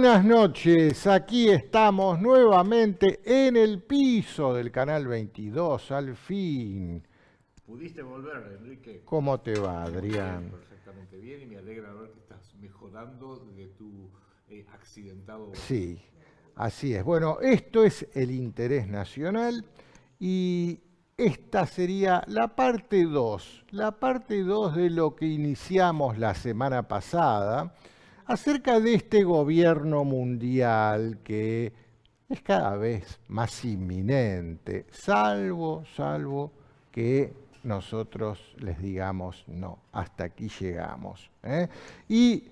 Buenas noches, aquí estamos nuevamente en el piso del Canal 22, al fin. Pudiste volver, Enrique. ¿Cómo te va, Adrián? Perfectamente bien, y me alegra ver que estás mejorando de tu accidentado. Sí, así es. Bueno, esto es el interés nacional y esta sería la parte 2, de lo que iniciamos la semana pasada, acerca de este gobierno mundial que es cada vez más inminente, salvo que nosotros les digamos no, hasta aquí llegamos. Y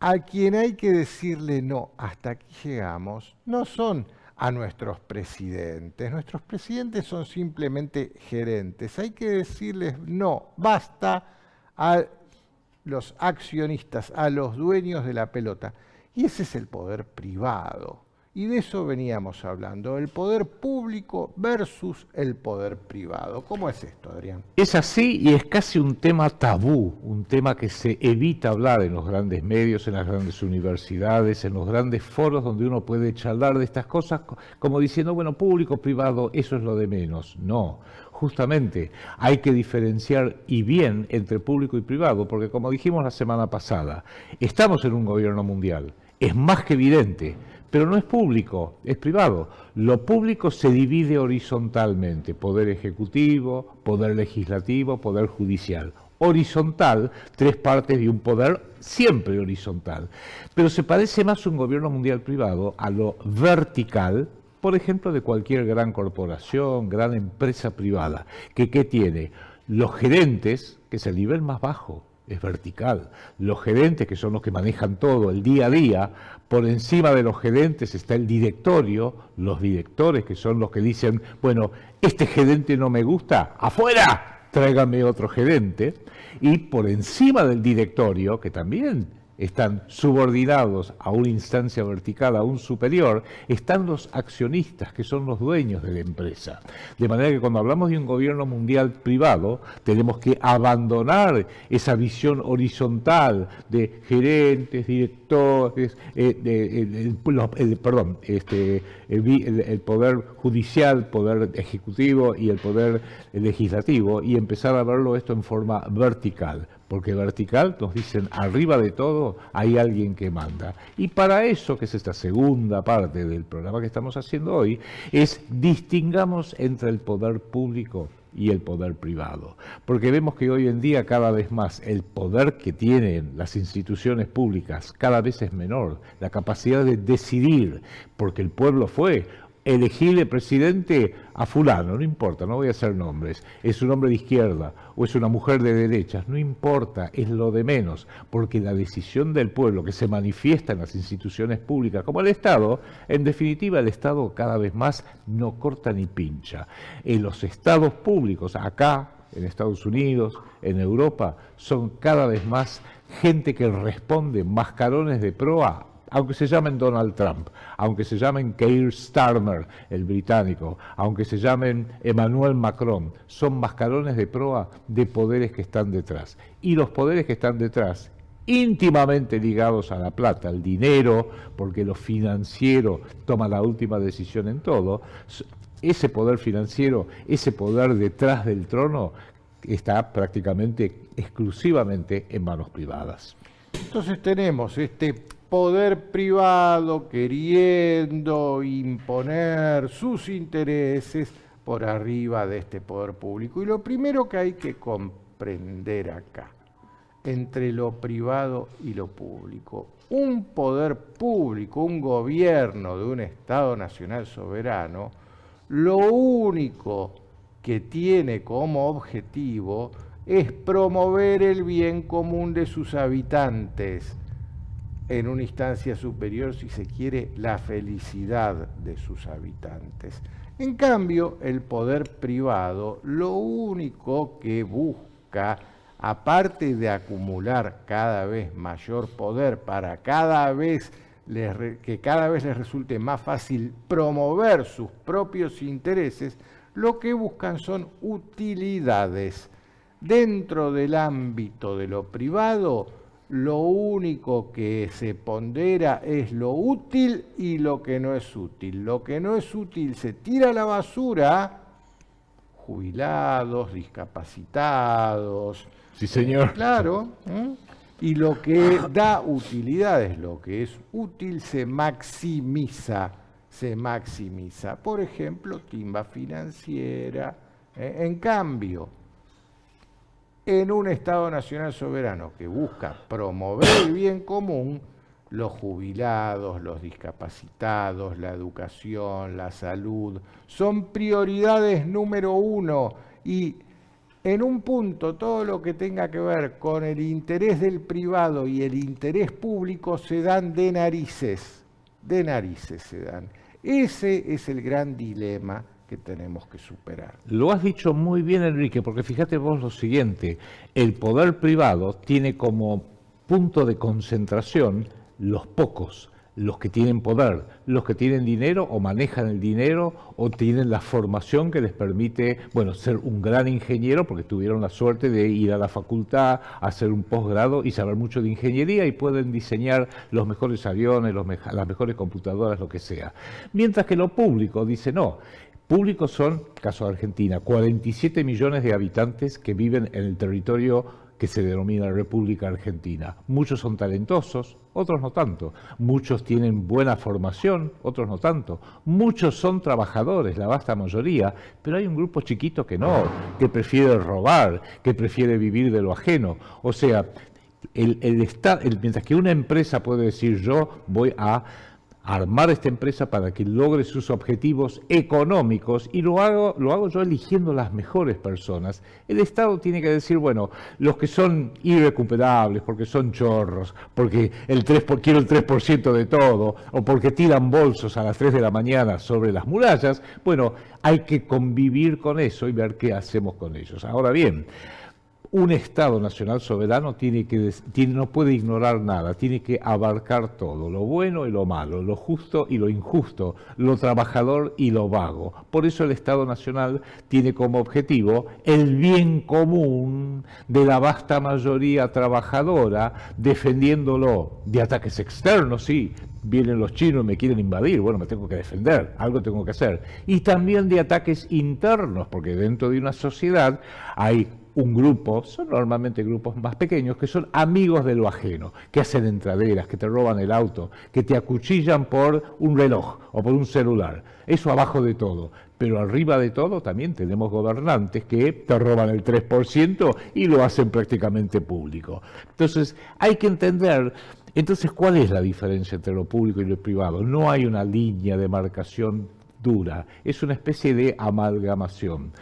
a quien hay que decirle no, hasta aquí llegamos, no son a nuestros presidentes son simplemente gerentes, hay que decirles no, basta a los accionistas, a los dueños de la pelota. Y ese es el poder privado. Y de eso veníamos hablando, el poder público versus el poder privado. ¿Cómo es esto, Adrián? Es así y es casi un tema tabú, un tema que se evita hablar en los grandes medios, en las grandes universidades, en los grandes foros donde uno puede charlar de estas cosas, como diciendo, bueno, público, privado, eso es lo de menos. No, justamente hay que diferenciar y bien entre público y privado, porque como dijimos la semana pasada, estamos en un gobierno mundial, es más que evidente. Pero no es público, es privado. Lo público se divide horizontalmente, poder ejecutivo, poder legislativo, poder judicial. Horizontal, tres partes de un poder siempre horizontal. Pero se parece más un gobierno mundial privado a lo vertical, por ejemplo, de cualquier gran corporación, gran empresa privada, que ¿qué tiene? Los gerentes, que es el nivel más bajo, es vertical. Los gerentes, que son los que manejan todo el día a día, por encima de los gerentes está el directorio, los directores, que son los que dicen, bueno, este gerente no me gusta, ¡afuera! Tráigame otro gerente. Y por encima del directorio, que también están subordinados a una instancia vertical, a un superior, están los accionistas, que son los dueños de la empresa. De manera que cuando hablamos de un gobierno mundial privado, tenemos que abandonar esa visión horizontal de gerentes, directores, el poder judicial, poder ejecutivo y el poder legislativo, y empezar a verlo esto en forma vertical. Porque vertical nos dicen, arriba de todo hay alguien que manda. Y para eso, que es esta segunda parte del programa que estamos haciendo hoy, es distingamos entre el poder público y el poder privado. Porque vemos que hoy en día cada vez más el poder que tienen las instituciones públicas cada vez es menor. La capacidad de decidir, porque el pueblo fue elegirle presidente a fulano, no importa, no voy a hacer nombres, es un hombre de izquierda o es una mujer de derechas, no importa, es lo de menos, porque la decisión del pueblo que se manifiesta en las instituciones públicas como el Estado, en definitiva el Estado cada vez más no corta ni pincha. En los estados públicos, acá, en Estados Unidos, en Europa, son cada vez más gente que responde, mascarones de proa, aunque se llamen Donald Trump, aunque se llamen Keir Starmer, el británico, aunque se llamen Emmanuel Macron, son mascarones de proa de poderes que están detrás. Y los poderes que están detrás, íntimamente ligados a la plata, al dinero, porque lo financiero toma la última decisión en todo, ese poder financiero, ese poder detrás del trono, está prácticamente exclusivamente en manos privadas. Entonces tenemos este poder privado queriendo imponer sus intereses por arriba de este poder público. Y lo primero que hay que comprender acá, entre lo privado y lo público, un poder público, un gobierno de un Estado nacional soberano, lo único que tiene como objetivo es promover el bien común de sus habitantes, en una instancia superior, si se quiere, la felicidad de sus habitantes. En cambio, el poder privado lo único que busca, aparte de acumular cada vez mayor poder para que cada vez les resulte más fácil promover sus propios intereses, lo que buscan son utilidades. Dentro del ámbito de lo privado, lo único que se pondera es lo útil y lo que no es útil. Lo que no es útil se tira a la basura, jubilados, discapacitados. Sí, señor. Claro. Y lo que da utilidades, lo que es útil se maximiza. Por ejemplo, timba financiera. En cambio, en un Estado nacional soberano que busca promover el bien común, los jubilados, los discapacitados, la educación, la salud, son prioridades número uno. Y en un punto, todo lo que tenga que ver con el interés del privado y el interés público se dan de narices se dan. Ese es el gran dilema que tenemos que superar. Lo has dicho muy bien, Enrique, porque fíjate vos lo siguiente, el poder privado tiene como punto de concentración los pocos, los que tienen poder, los que tienen dinero o manejan el dinero o tienen la formación que les permite, bueno, ser un gran ingeniero porque tuvieron la suerte de ir a la facultad, hacer un posgrado y saber mucho de ingeniería y pueden diseñar los mejores aviones, las mejores computadoras, lo que sea. Mientras que lo público dice no. Públicos son, caso de Argentina, 47 millones de habitantes que viven en el territorio que se denomina República Argentina. Muchos son talentosos, otros no tanto. Muchos tienen buena formación, otros no tanto. Muchos son trabajadores, la vasta mayoría, pero hay un grupo chiquito que no, que prefiere robar, que prefiere vivir de lo ajeno. O sea, mientras que una empresa puede decir yo voy a armar esta empresa para que logre sus objetivos económicos y lo hago yo eligiendo las mejores personas. El Estado tiene que decir, bueno, los que son irrecuperables, porque son chorros, porque quiero el 3% de todo, o porque tiran bolsos a las 3 de la mañana sobre las murallas, bueno, hay que convivir con eso y ver qué hacemos con ellos. Ahora bien, un Estado nacional soberano no puede ignorar nada, tiene que abarcar todo, lo bueno y lo malo, lo justo y lo injusto, lo trabajador y lo vago. Por eso el Estado nacional tiene como objetivo el bien común de la vasta mayoría trabajadora, defendiéndolo de ataques externos, sí. Vienen los chinos y me quieren invadir, bueno, me tengo que defender, algo tengo que hacer. Y también de ataques internos, porque dentro de una sociedad hay un grupo, son normalmente grupos más pequeños, que son amigos de lo ajeno, que hacen entraderas, que te roban el auto, que te acuchillan por un reloj o por un celular. Eso abajo de todo. Pero arriba de todo también tenemos gobernantes que te roban el 3% y lo hacen prácticamente público. Entonces, hay que entender. Entonces, ¿cuál es la diferencia entre lo público y lo privado? No hay una línea de marcación dura, es una especie de amalgamación.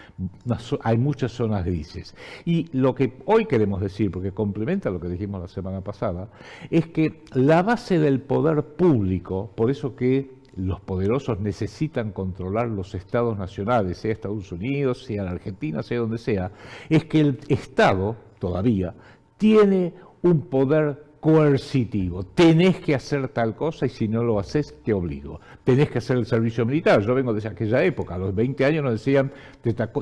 Hay muchas zonas grises. Y lo que hoy queremos decir, porque complementa lo que dijimos la semana pasada, es que la base del poder público, por eso que los poderosos necesitan controlar los estados nacionales, sea Estados Unidos, sea la Argentina, sea donde sea, es que el Estado todavía tiene un poder coercitivo. Tenés que hacer tal cosa y si no lo haces, te obligo. Tenés que hacer el servicio militar. Yo vengo de aquella época. A los 20 años nos decían,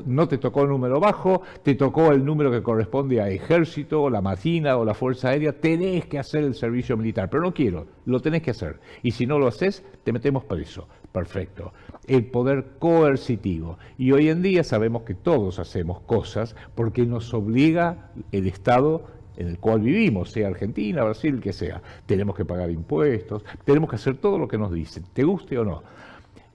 no te tocó el número bajo, te tocó el número que corresponde a ejército, o la marina, o la fuerza aérea. Tenés que hacer el servicio militar. Pero no quiero, lo tenés que hacer. Y si no lo haces, te metemos preso. Perfecto. El poder coercitivo. Y hoy en día sabemos que todos hacemos cosas porque nos obliga el Estado en el cual vivimos, sea Argentina, Brasil, que sea. Tenemos que pagar impuestos, tenemos que hacer todo lo que nos dicen, te guste o no.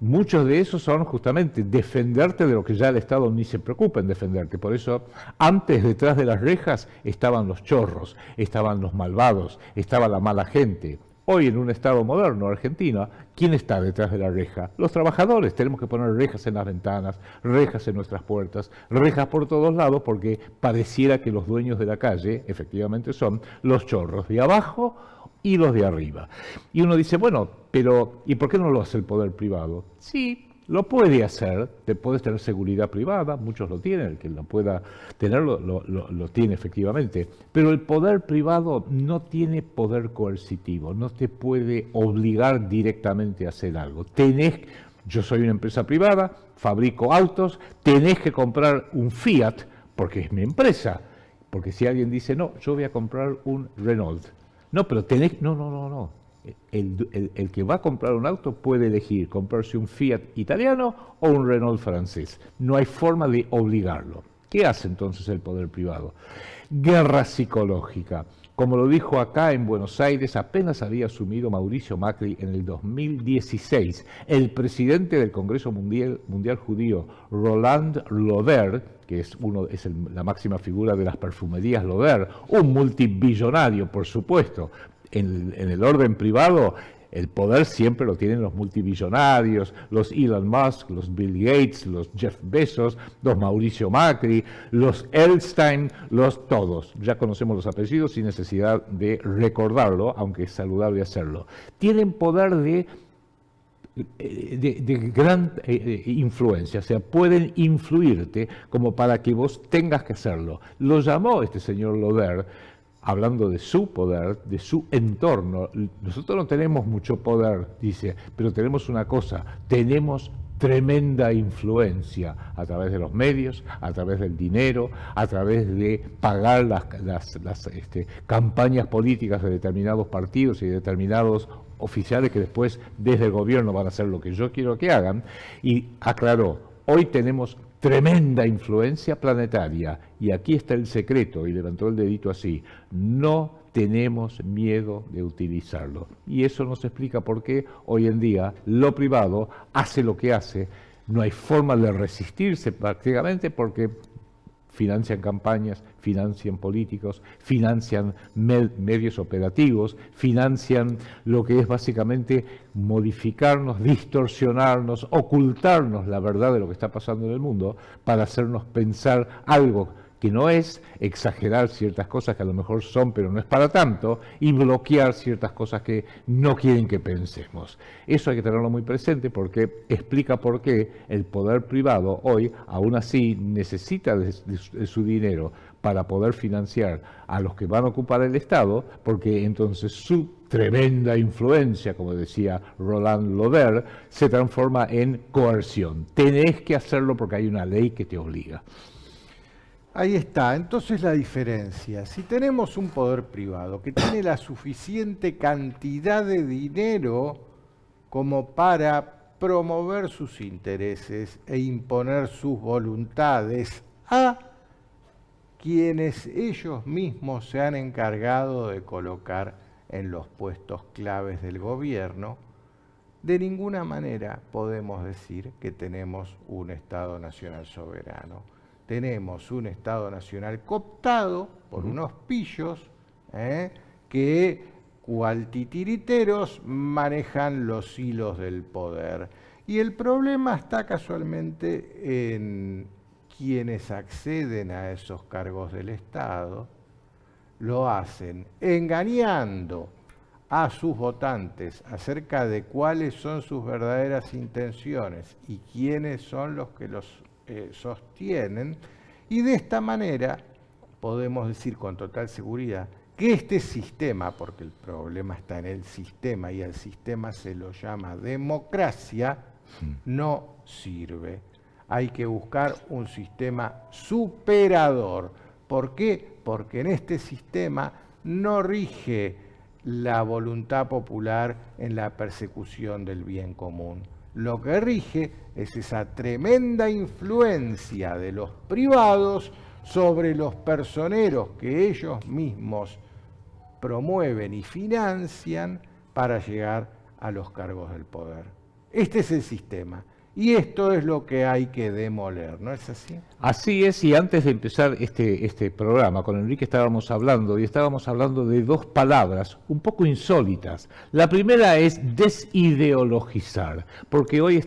Muchos de esos son justamente defenderte de lo que ya el Estado ni se preocupa en defenderte. Por eso, antes, detrás de las rejas, estaban los chorros, estaban los malvados, estaba la mala gente. Hoy en un Estado moderno, Argentina, ¿quién está detrás de la reja? Los trabajadores. Tenemos que poner rejas en las ventanas, rejas en nuestras puertas, rejas por todos lados, porque pareciera que los dueños de la calle, efectivamente, son los chorros de abajo y los de arriba. Y uno dice, bueno, pero ¿y por qué no lo hace el poder privado? Sí, lo puede hacer, te puedes tener seguridad privada, muchos lo tienen, el que lo pueda tenerlo lo tiene efectivamente, pero el poder privado no tiene poder coercitivo, no te puede obligar directamente a hacer algo. Yo soy una empresa privada, fabrico autos, tenés que comprar un Fiat porque es mi empresa, porque si alguien dice, no, yo voy a comprar un Renault, No, pero tenés, no. El que va a comprar un auto puede elegir comprarse un Fiat italiano o un Renault francés. No hay forma de obligarlo. ¿Qué hace entonces el poder privado? Guerra psicológica. Como lo dijo acá en Buenos Aires, apenas había asumido Mauricio Macri en el 2016, el presidente del Congreso Mundial Judío, Roland Loder, que es la máxima figura de las perfumerías Loder, un multibillonario, por supuesto. En el orden privado, el poder siempre lo tienen los multibillonarios, los Elon Musk, los Bill Gates, los Jeff Bezos, los Mauricio Macri, los Elstein, los todos. Ya conocemos los apellidos sin necesidad de recordarlo, aunque es saludable hacerlo. Tienen poder de gran influencia, o sea, pueden influirte como para que vos tengas que hacerlo. Lo llamó este señor Loder, hablando de su poder, de su entorno. Nosotros no tenemos mucho poder, dice, pero tenemos una cosa, tenemos tremenda influencia a través de los medios, a través del dinero, a través de pagar las campañas políticas de determinados partidos y de determinados oficiales que después desde el gobierno van a hacer lo que yo quiero que hagan. Y aclaró, hoy tenemos tremenda influencia planetaria, y aquí está el secreto, y levantó el dedito así, no tenemos miedo de utilizarlo. Y eso nos explica por qué hoy en día lo privado hace lo que hace, no hay forma de resistirse prácticamente porque financian campañas, financian políticos, financian medios operativos, financian lo que es básicamente modificarnos, distorsionarnos, ocultarnos la verdad de lo que está pasando en el mundo para hacernos pensar algo que no es, exagerar ciertas cosas que a lo mejor son, pero no es para tanto, y bloquear ciertas cosas que no quieren que pensemos. Eso hay que tenerlo muy presente porque explica por qué el poder privado hoy, aún así, necesita de su dinero para poder financiar a los que van a ocupar el Estado, porque entonces su tremenda influencia, como decía Roland Loder, se transforma en coerción. Tenés que hacerlo porque hay una ley que te obliga. Ahí está, entonces la diferencia. Si tenemos un poder privado que tiene la suficiente cantidad de dinero como para promover sus intereses e imponer sus voluntades a quienes ellos mismos se han encargado de colocar en los puestos claves del gobierno, de ninguna manera podemos decir que tenemos un Estado Nacional soberano. Tenemos un Estado Nacional cooptado por unos pillos que, cual titiriteros, manejan los hilos del poder. Y el problema está casualmente en quienes acceden a esos cargos del Estado, lo hacen engañando a sus votantes acerca de cuáles son sus verdaderas intenciones y quiénes son los que los sostienen, y de esta manera podemos decir con total seguridad que este sistema, porque el problema está en el sistema y al sistema se lo llama democracia, no sirve. Hay que buscar un sistema superador. ¿Por qué? Porque en este sistema no rige la voluntad popular en la persecución del bien común. Lo que rige es esa tremenda influencia de los privados sobre los personeros que ellos mismos promueven y financian para llegar a los cargos del poder. Este es el sistema. Y esto es lo que hay que demoler, ¿no es así? Así es, y antes de empezar este programa, con Enrique estábamos hablando de dos palabras un poco insólitas. La primera es desideologizar, porque hoy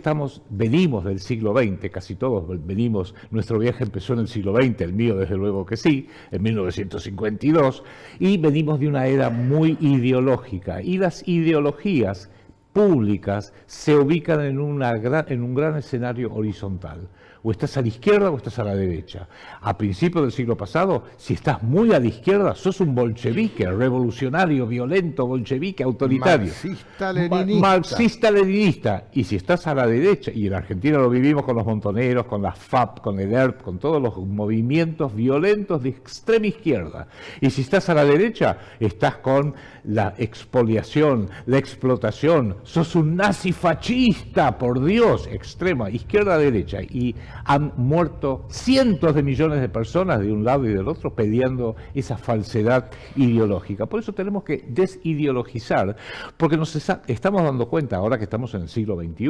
venimos del siglo XX, casi todos venimos, nuestro viaje empezó en el siglo XX, el mío desde luego que sí, en 1952, y venimos de una era muy ideológica, y las ideologías públicas se ubican en un gran escenario horizontal. O estás a la izquierda o estás a la derecha. A principios del siglo pasado, si estás muy a la izquierda, sos un bolchevique, revolucionario, violento, bolchevique, autoritario. Marxista-leninista. Marxista-leninista. Y si estás a la derecha, y en Argentina lo vivimos con los montoneros, con la FAP, con el ERP, con todos los movimientos violentos de extrema izquierda. Y si estás a la derecha, estás con la expoliación, la explotación. Sos un nazi fascista, por Dios, extrema, izquierda-derecha. Y han muerto cientos de millones de personas de un lado y del otro peleando esa falsedad ideológica. Por eso tenemos que desideologizar, porque nos estamos dando cuenta, ahora que estamos en el siglo XXI,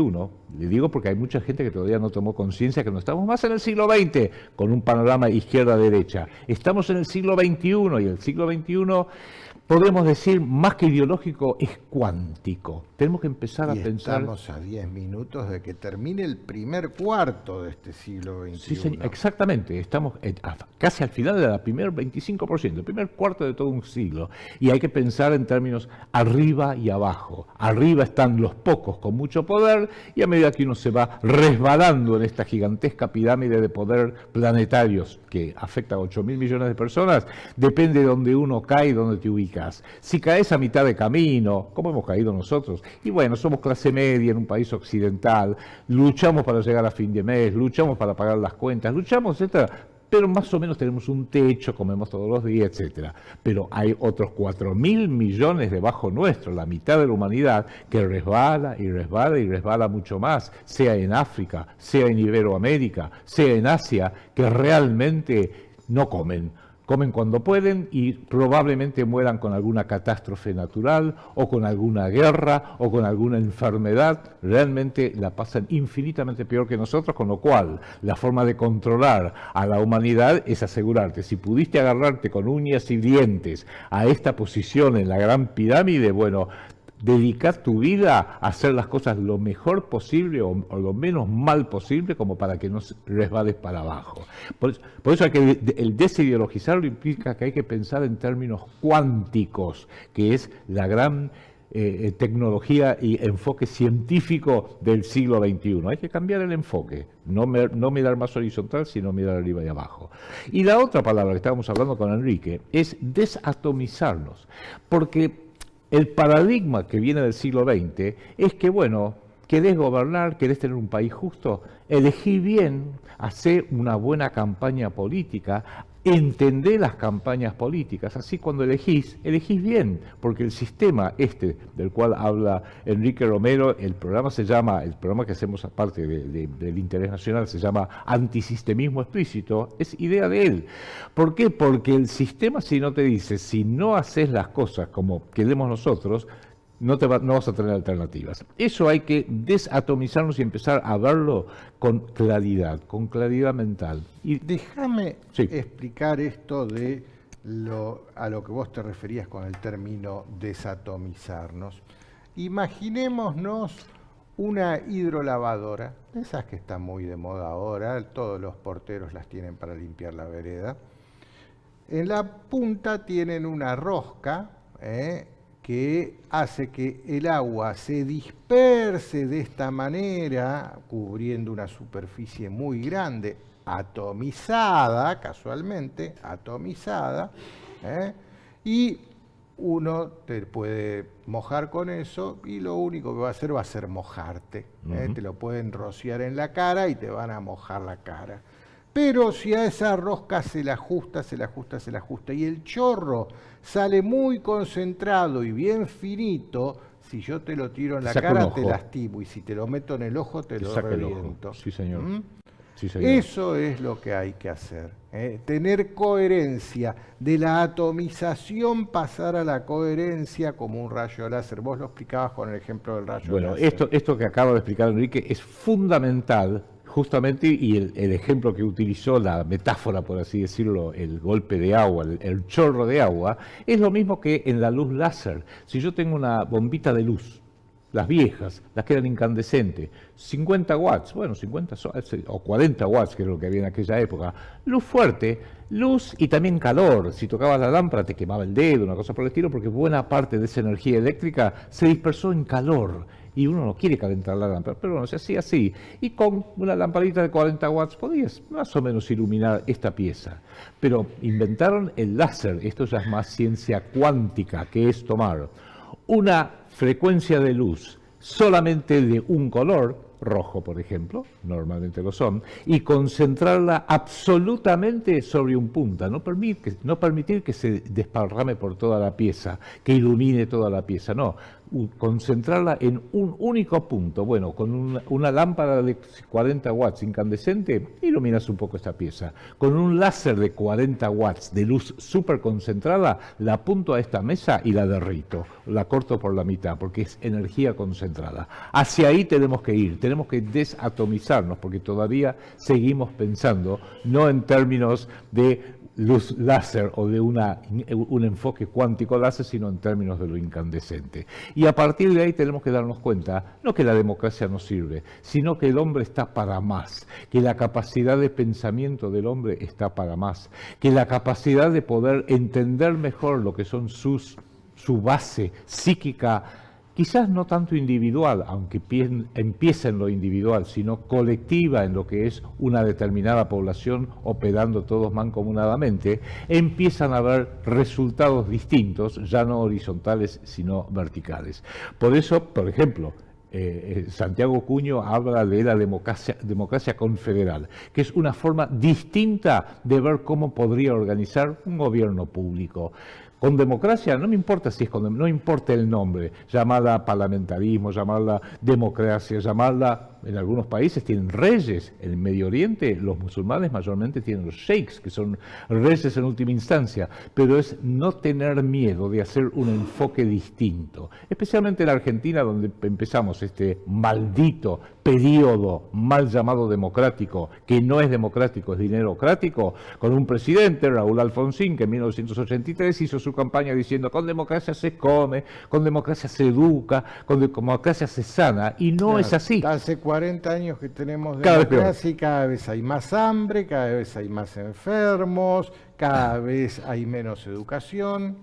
le digo porque hay mucha gente que todavía no tomó conciencia que no estamos más en el siglo XX, con un panorama izquierda-derecha. Estamos en el siglo XXI, y el siglo XXI, podemos decir, más que ideológico, es cuántico. Tenemos que empezar a pensar... Estamos a 10 minutos de que termine el primer cuarto de este siglo XXI. Sí, señor, exactamente. Estamos casi al final del primer 25%, el primer cuarto de todo un siglo. Y hay que pensar en términos arriba y abajo. Arriba están los pocos con mucho poder, y a medida que uno se va resbalando en esta gigantesca pirámide de poder planetarios que afecta a 8.000 millones de personas, depende de dónde uno cae y dónde te ubicas. Si caes a mitad de camino, como hemos caído nosotros, y bueno, somos clase media en un país occidental, luchamos para llegar a fin de mes, luchamos para pagar las cuentas, luchamos, etcétera, pero más o menos tenemos un techo, comemos todos los días, etcétera. Pero hay otros 4.000 millones debajo nuestro, la mitad de la humanidad, que resbala y resbala y resbala mucho más, sea en África, sea en Iberoamérica, sea en Asia, que realmente no comen. Comen cuando pueden y probablemente mueran con alguna catástrofe natural o con alguna guerra o con alguna enfermedad. Realmente la pasan infinitamente peor que nosotros, con lo cual la forma de controlar a la humanidad es asegurarte, si pudiste agarrarte con uñas y dientes a esta posición en la gran pirámide, bueno, dedicar tu vida a hacer las cosas lo mejor posible o lo menos mal posible, como para que no resbales para abajo. Por eso hay que, el desideologizarlo implica que hay que pensar en términos cuánticos, que es la gran tecnología y enfoque científico del siglo XXI. Hay que cambiar el enfoque, no mirar más horizontal, sino mirar arriba y abajo. Y la otra palabra que estábamos hablando con Enrique es desatomizarnos, porque el paradigma que viene del siglo XX es que, bueno, querés gobernar, querés tener un país justo, elegí bien, hacé una buena campaña política, entendé las campañas políticas, así cuando elegís bien, porque el sistema del cual habla Enrique Romero, el programa que hacemos aparte del interés nacional se llama Antisistemismo Explícito, es idea de él. ¿Por qué? Porque el sistema, si no te dice, si no haces las cosas como queremos nosotros, no vas a tener alternativas. Eso hay que desatomizarnos y empezar a verlo con claridad mental. Y déjame Sí. explicar esto a lo que vos te referías con el término desatomizarnos. Imaginémonos una hidrolavadora, esas que están muy de moda ahora, todos los porteros las tienen para limpiar la vereda. En la punta tienen una rosca, que hace que el agua se disperse de esta manera, cubriendo una superficie muy grande, atomizada, casualmente, atomizada, y uno te puede mojar con eso y lo único que va a hacer mojarte. Te lo pueden rociar en la cara y te van a mojar la cara. Pero si a esa rosca se la ajusta y el chorro sale muy concentrado y bien finito, si yo te lo tiro en la cara te lastimo, y si te lo meto en el ojo te lo reviento. Sí, señor. Sí, señor. Eso es lo que hay que hacer, tener coherencia, de la atomización pasar a la coherencia como un rayo láser. Vos lo explicabas con el ejemplo del rayo láser. Bueno, esto que acaba de explicar Enrique es fundamental. Justamente, y el ejemplo que utilizó, la metáfora, por así decirlo, el golpe de agua, el chorro de agua, es lo mismo que en la luz láser. Si yo tengo una bombita de luz, las viejas, las que eran incandescentes, 50 watts, bueno, 50 o 40 watts, que era lo que había en aquella época, luz fuerte, luz y también calor. Si tocabas la lámpara te quemaba el dedo, una cosa por el estilo, porque buena parte de esa energía eléctrica se dispersó en calor. Y uno no quiere calentar la lámpara, pero bueno, se hacía así. Y con una lamparita de 40 watts podías más o menos iluminar esta pieza. Pero inventaron el láser, esto ya es más ciencia cuántica, que es tomar una frecuencia de luz solamente de un color, rojo por ejemplo, normalmente lo son, y concentrarla absolutamente sobre un punto, no permitir que se desparrame por toda la pieza, que ilumine toda la pieza, no, concentrarla en un único punto. Bueno, con una lámpara de 40 watts incandescente, iluminas un poco esta pieza. Con un láser de 40 watts de luz súper concentrada, la apunto a esta mesa y la derrito, la corto por la mitad, porque es energía concentrada. Hacia ahí tenemos que ir, tenemos que desatomizarnos, porque todavía seguimos pensando, no en términos de luz láser o de un enfoque cuántico láser, sino en términos de lo incandescente. Y a partir de ahí tenemos que darnos cuenta, no que la democracia no sirve, sino que el hombre está para más, que la capacidad de pensamiento del hombre está para más, que la capacidad de poder entender mejor lo que son su base psíquica, quizás no tanto individual, aunque empieza en lo individual, sino colectiva en lo que es una determinada población operando todos mancomunadamente, empiezan a haber resultados distintos, ya no horizontales, sino verticales. Por eso, por ejemplo, Santiago Cuño habla de la democracia confederal, que es una forma distinta de ver cómo podría organizar un gobierno público. Con democracia, no me importa si es no importa el nombre, llamarla parlamentarismo, llamarla democracia, llamarla, en algunos países tienen reyes, en el Medio Oriente los musulmanes mayormente tienen los sheiks, que son reyes en última instancia, pero es no tener miedo de hacer un enfoque distinto, especialmente en Argentina, donde empezamos este maldito periodo mal llamado democrático, que no es democrático, es dinerocrático, con un presidente, Raúl Alfonsín, que en 1983 hizo su campaña diciendo con democracia se come, con democracia se educa, con democracia se sana, y no es así. Hace 40 años que tenemos democracia y cada vez hay más hambre, cada vez hay más enfermos, cada vez hay menos educación.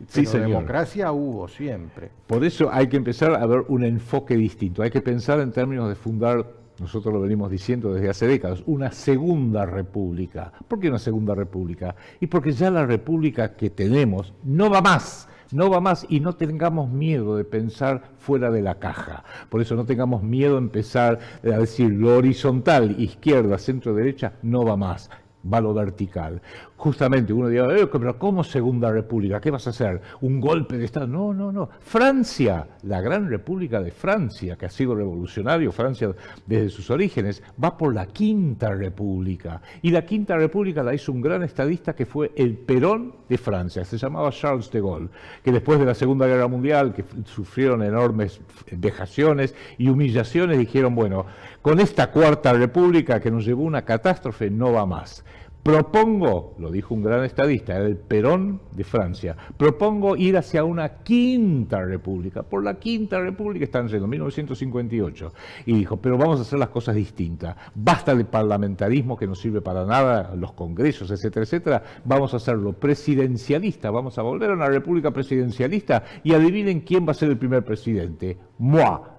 Sí, pero democracia hubo siempre. Por eso hay que empezar a ver un enfoque distinto. Hay que pensar en términos de fundar, nosotros lo venimos diciendo desde hace décadas, una segunda república. ¿Por qué una segunda república? Y porque ya la república que tenemos no va más. No va más, y no tengamos miedo de pensar fuera de la caja. Por eso no tengamos miedo de empezar a decir lo horizontal, izquierda, centro, derecha, no va más. Va lo vertical. Justamente uno dirá, pero ¿cómo segunda república? ¿Qué vas a hacer? ¿Un golpe de Estado? No, no, no. Francia, la gran república de Francia, que ha sido revolucionario, Francia desde sus orígenes, va por la quinta república. Y la quinta república la hizo un gran estadista que fue el Perón de Francia, se llamaba Charles de Gaulle, que después de la Segunda Guerra Mundial, que sufrieron enormes vejaciones y humillaciones, dijeron, bueno, con esta cuarta república que nos llevó a una catástrofe, no va más. Propongo, lo dijo un gran estadista, era el Perón de Francia, propongo ir hacia una quinta república. Por la quinta república están yendo, 1958. Y dijo, pero vamos a hacer las cosas distintas. Basta del parlamentarismo que no sirve para nada, los congresos, etcétera, etcétera. Vamos a hacerlo presidencialista, vamos a volver a una república presidencialista y adivinen quién va a ser el primer presidente.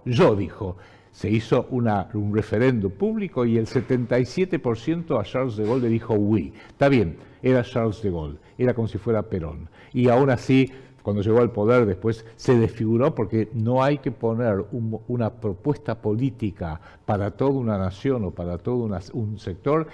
Yo, dijo. Se hizo un referendo público y el 77% a Charles de Gaulle le dijo oui. Está bien, era Charles de Gaulle, era como si fuera Perón. Y aún así, cuando llegó al poder después se desfiguró porque no hay que poner una propuesta política para toda una nación o para todo un sector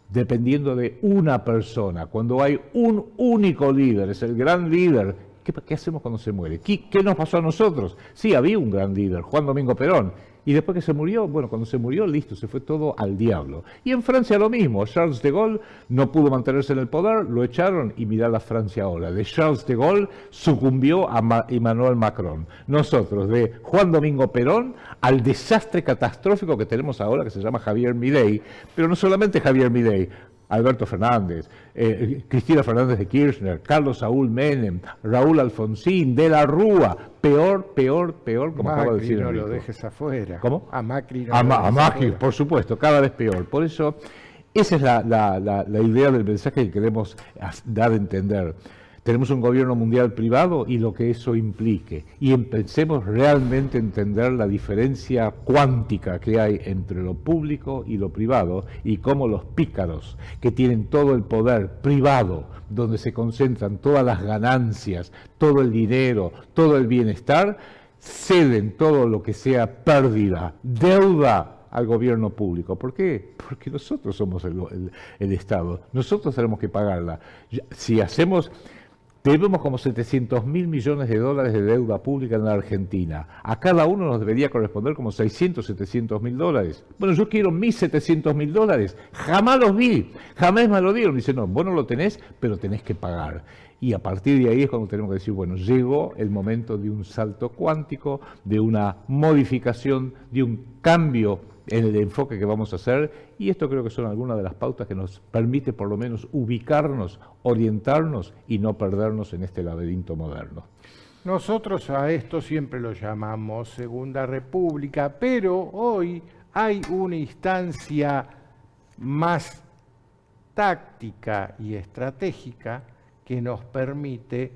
dependiendo de una persona. Cuando hay un único líder, es el gran líder. ¿Qué hacemos cuando se muere? ¿Qué nos pasó a nosotros? Sí, había un gran líder, Juan Domingo Perón. Y después que se murió, bueno, cuando se murió, listo, se fue todo al diablo. Y en Francia lo mismo, Charles de Gaulle no pudo mantenerse en el poder, lo echaron y mirá la Francia ahora. De Charles de Gaulle sucumbió a Emmanuel Macron. Nosotros, de Juan Domingo Perón al desastre catastrófico que tenemos ahora, que se llama Javier Milei, pero no solamente Javier Milei, Alberto Fernández, Cristina Fernández de Kirchner, Carlos Saúl Menem, Raúl Alfonsín, De la Rúa, peor, como acaba de decir. No lo dejes afuera. ¿Cómo? A Macri no a lo dejes Macri, afuera. por supuesto, cada vez peor. Por eso, esa es la idea del mensaje que queremos dar a entender. Tenemos un gobierno mundial privado y lo que eso implique. Y empecemos realmente a entender la diferencia cuántica que hay entre lo público y lo privado y cómo los pícaros que tienen todo el poder privado, donde se concentran todas las ganancias, todo el dinero, todo el bienestar, ceden todo lo que sea pérdida, deuda al gobierno público. ¿Por qué? Porque nosotros somos el Estado. Nosotros tenemos que pagarla. Si hacemos... Debemos como 700.000 millones de dólares de deuda pública en la Argentina. A cada uno nos debería corresponder como 600, 700.000 dólares. Bueno, yo quiero mis 700.000 dólares. Jamás los vi, jamás me lo dieron. Dice, no, vos no lo tenés, pero tenés que pagar. Y a partir de ahí es cuando tenemos que decir, bueno, llegó el momento de un salto cuántico, de una modificación, de un cambio en el enfoque que vamos a hacer, y esto creo que son algunas de las pautas que nos permite por lo menos ubicarnos, orientarnos y no perdernos en este laberinto moderno. Nosotros a esto siempre lo llamamos Segunda República, pero hoy hay una instancia más táctica y estratégica que nos permite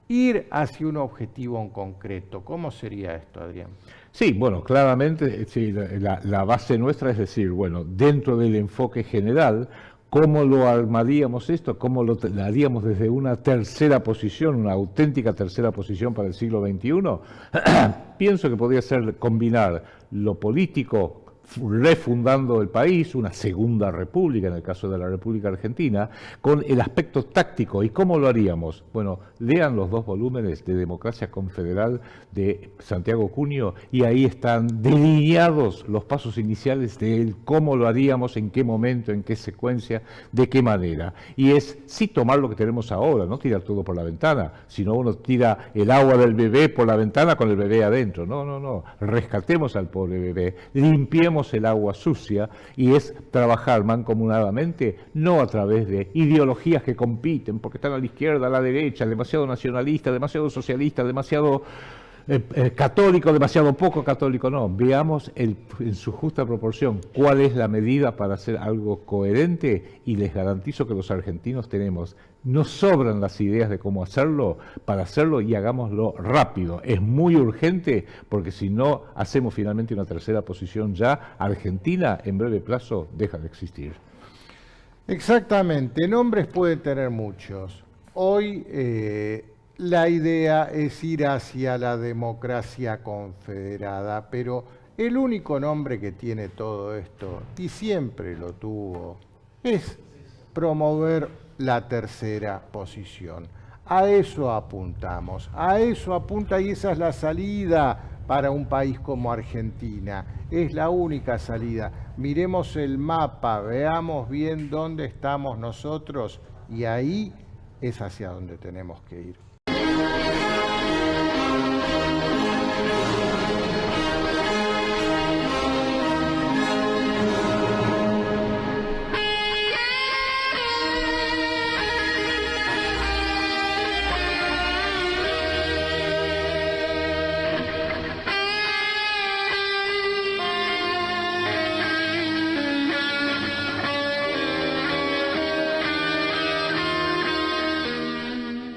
ir hacia un objetivo en concreto. ¿Cómo sería esto, Adrián? Sí, bueno, claramente sí, la base nuestra es decir, bueno, dentro del enfoque general, ¿cómo lo armaríamos esto? ¿Cómo lo haríamos desde una tercera posición, una auténtica tercera posición para el siglo XXI? Pienso que podría ser combinar lo político, refundando el país, una segunda república en el caso de la República Argentina, con el aspecto táctico. ¿Y cómo lo haríamos? Bueno, lean los 2 volúmenes de Democracia Confederal de Santiago Cunio y ahí están delineados los pasos iniciales de cómo lo haríamos, en qué momento, en qué secuencia, de qué manera. Y es sí tomar lo que tenemos ahora, no tirar todo por la ventana, sino uno tira el agua del bebé por la ventana con el bebé adentro. No, no, no. Rescatemos al pobre bebé, limpiemos el agua sucia y es trabajar mancomunadamente, no a través de ideologías que compiten, porque están a la izquierda, a la derecha, demasiado nacionalista, demasiado socialista, demasiado católico, demasiado poco católico. No, veamos en su justa proporción cuál es la medida para hacer algo coherente y les garantizo que los argentinos tenemos, nos sobran las ideas de cómo hacerlo para hacerlo y hagámoslo rápido. Es muy urgente porque si no hacemos finalmente una tercera posición ya, Argentina en breve plazo deja de existir. Exactamente, nombres pueden tener muchos. Hoy la idea es ir hacia la democracia confederada, pero el único nombre que tiene todo esto, y siempre lo tuvo, es promover la tercera posición. A eso apuntamos, a eso apunta y esa es la salida para un país como Argentina. Es la única salida. Miremos el mapa, veamos bien dónde estamos nosotros y ahí es hacia donde tenemos que ir.